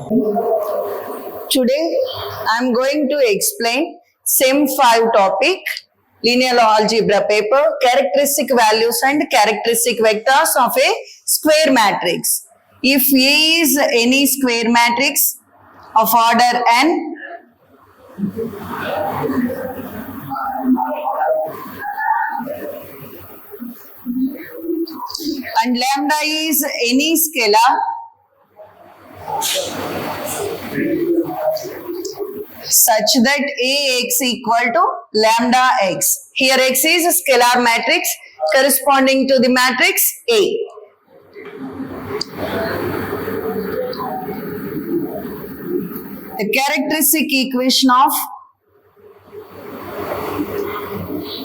Today I am going to explain Sem 5 topic, linear algebra paper, characteristic values and characteristic vectors of a square matrix. If A is any square matrix of order n, and lambda is any scalar such that Ax equal to lambda x. Here x is a scalar matrix corresponding to the matrix A. The characteristic equation of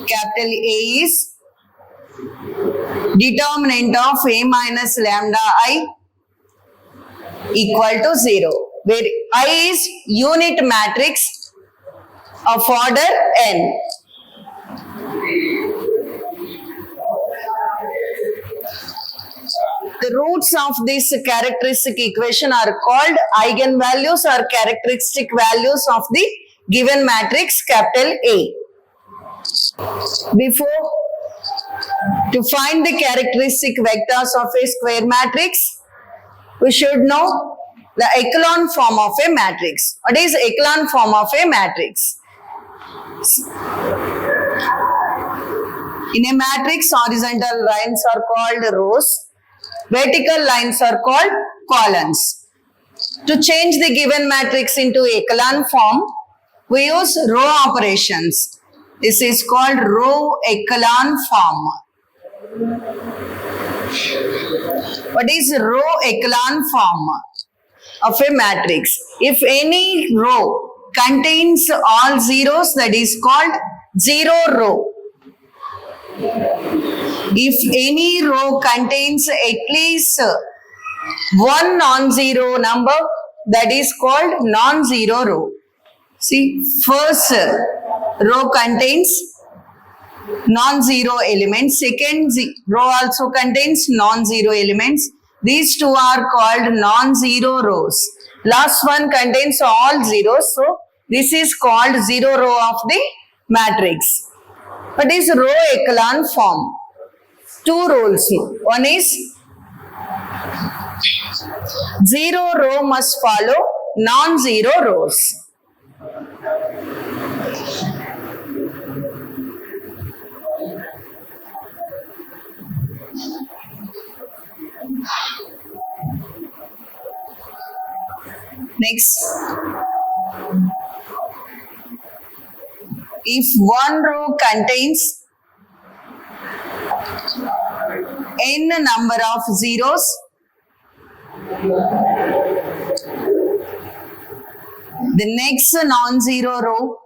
capital A is determinant of A minus lambda I equal to 0, where I is unit matrix of order n. The roots of this characteristic equation are called eigenvalues or characteristic values of the given matrix capital A. Before, to find the characteristic vectors of a square matrix, we should know the echelon form of a matrix. What is echelon form of a matrix? In a matrix, horizontal lines are called rows, vertical lines are called columns. To change the given matrix into echelon form, we use row operations. This is called row echelon form. What is row echelon form of a matrix? If any row contains all zeros, that is called zero row. If any row contains at least one non-zero number, that is called non-zero row. See, first row contains non-zero elements, second row also contains non-zero elements. These two are called non-zero rows. Last one contains all zeros, so this is called zero row of the matrix. What is row echelon form? Two rules. One is zero row must follow non-zero rows. Next, if one row contains n number of zeros, the next non-zero row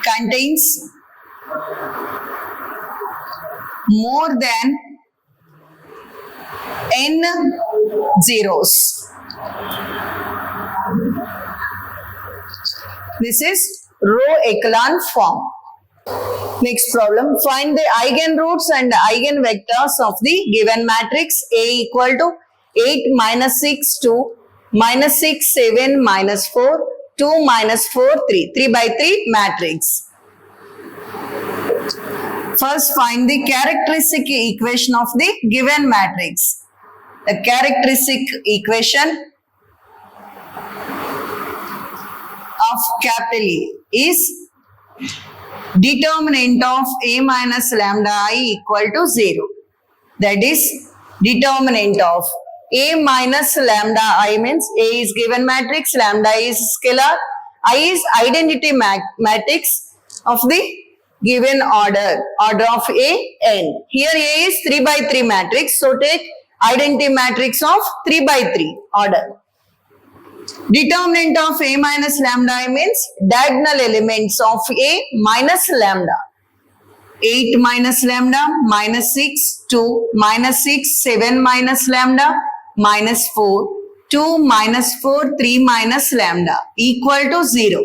contains more than n zeros. This is row echelon form. Next problem, find the eigenroots and eigenvectors of the given matrix A equal to 8 minus 6 2 minus 6 7 minus 4 2 minus 4 3 3 by 3 matrix. First, find the characteristic equation of the given matrix. The characteristic equation of capital A is determinant of A minus lambda I equal to 0. That is, determinant of A minus lambda I means A is given matrix, lambda is scalar, I is identity matrix of the given order of A, n. Here A is 3 by 3 matrix, so take identity matrix of 3 by 3 order. Determinant of A minus lambda I means diagonal elements of A minus lambda. 8 minus lambda, minus 6, 2, minus 6, 7 minus lambda, minus 4, 2 minus 4, 3 minus lambda equal to 0.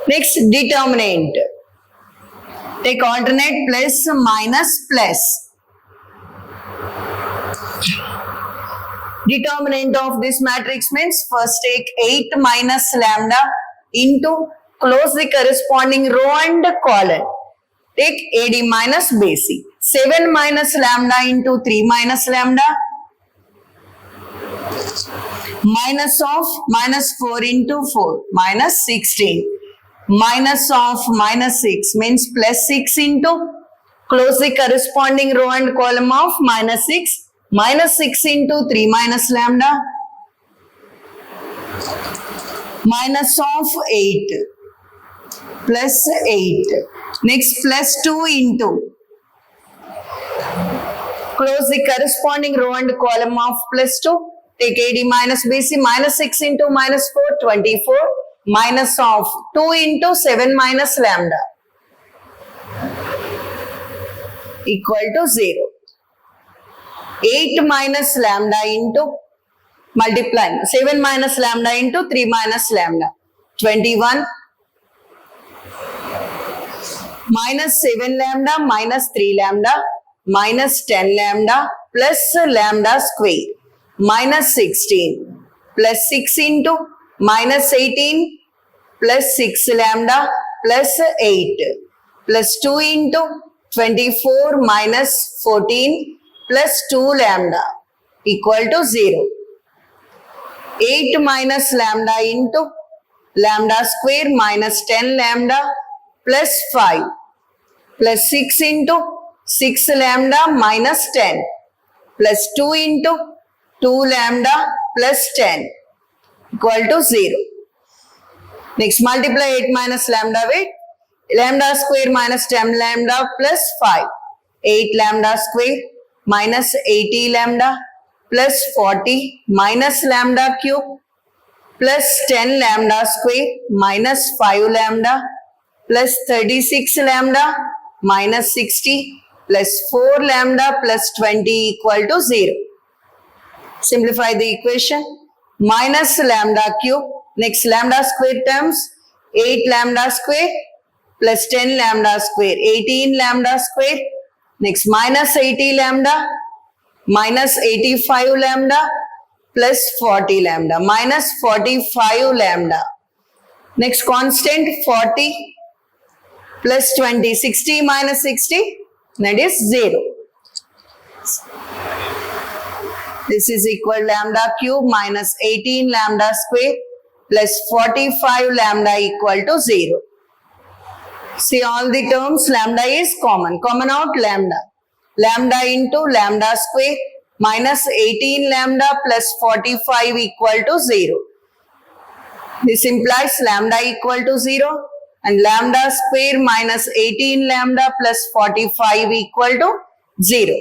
Next, determinant. Take alternate plus minus plus. Determinant of this matrix means first take 8 minus lambda into close the corresponding row and column. Take AD minus BC. 7 minus lambda into 3 minus lambda. Minus of minus 4 into 4. Minus 16. Minus of minus 6 means plus 6 into close the corresponding row and column of minus 6. Minus 6 into 3 minus lambda. Minus of 8. Plus 8. Next plus 2 into close the corresponding row and column of plus 2. Take AD minus BC. Minus 6 into minus 4. 24. Minus of 2 into 7 minus lambda. Equal to 0. 8 minus lambda into multiplying 7 minus lambda into 3 minus lambda. 21 minus 7 lambda minus 3 lambda minus 10 lambda plus lambda square minus 16 plus 6 into minus 18 plus 6 lambda plus 8 plus 2 into 24 minus 14 plus 2 lambda equal to 0. 8 minus lambda into lambda square minus 10 lambda plus 5 plus 6 into 6 lambda minus 10 plus 2 into 2 lambda plus 10 equal to 0. Next multiply 8 minus lambda with lambda square minus 10 lambda plus 5. 8 lambda square minus 80 lambda plus 40 minus lambda cube plus 10 lambda square minus 5 lambda plus 36 lambda minus 60 plus 4 lambda plus 20 equal to 0. Simplify the equation. Minus lambda cube. Next lambda square terms. 8 lambda square plus 10 lambda square. 18 lambda square. Next minus 80 lambda minus 85 lambda plus 40 lambda minus 45 lambda. Next constant 40 plus 20. 60 minus 60, that is 0. This is equal lambda cube minus 18 lambda square plus 45 lambda equal to 0. See all the terms, lambda is common. Common out lambda. Lambda into lambda square minus 18 lambda plus 45 equal to 0. This implies lambda equal to 0 and lambda square minus 18 lambda plus 45 equal to 0.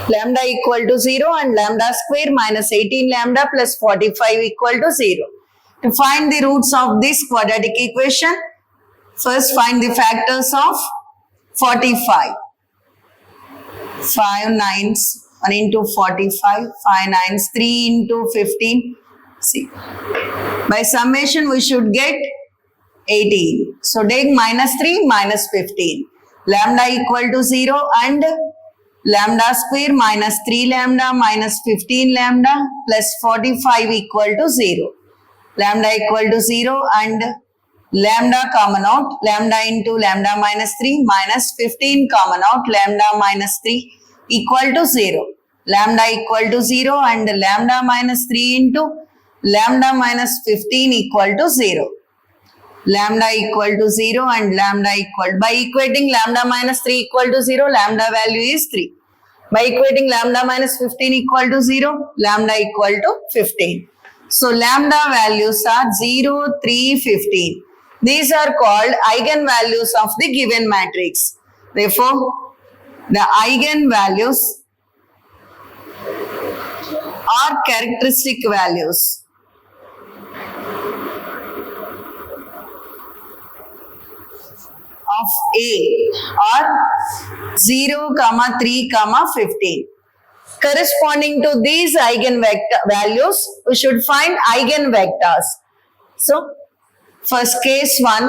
Lambda equal to 0 and lambda square minus 18 lambda plus 45 equal to 0. To find the roots of this quadratic equation, first find the factors of 45. 5 nines, 1 into 45, 5 nines, 3 into 15. See, by summation we should get 18. So take minus 3 minus 15. Lambda equal to 0 and lambda square minus 3 lambda minus 15 lambda plus 45 equal to 0. Lambda equal to 0 and lambda common out. Lambda into lambda minus 3 minus 15 common out. Lambda minus 3 equal to 0. Lambda equal to 0 and lambda minus 3 into lambda minus 15 equal to 0. Lambda equal to 0 and lambda equal. By equating lambda minus 3 equal to 0, lambda value is 3. By equating lambda minus 15 equal to 0, lambda equal to 15. So lambda values are 0, 3, 15. These are called eigenvalues of the given matrix. Therefore, the eigenvalues are characteristic values of A are 0, 3, 15. Corresponding to these eigenvalues, we should find eigenvectors. So, first case 1,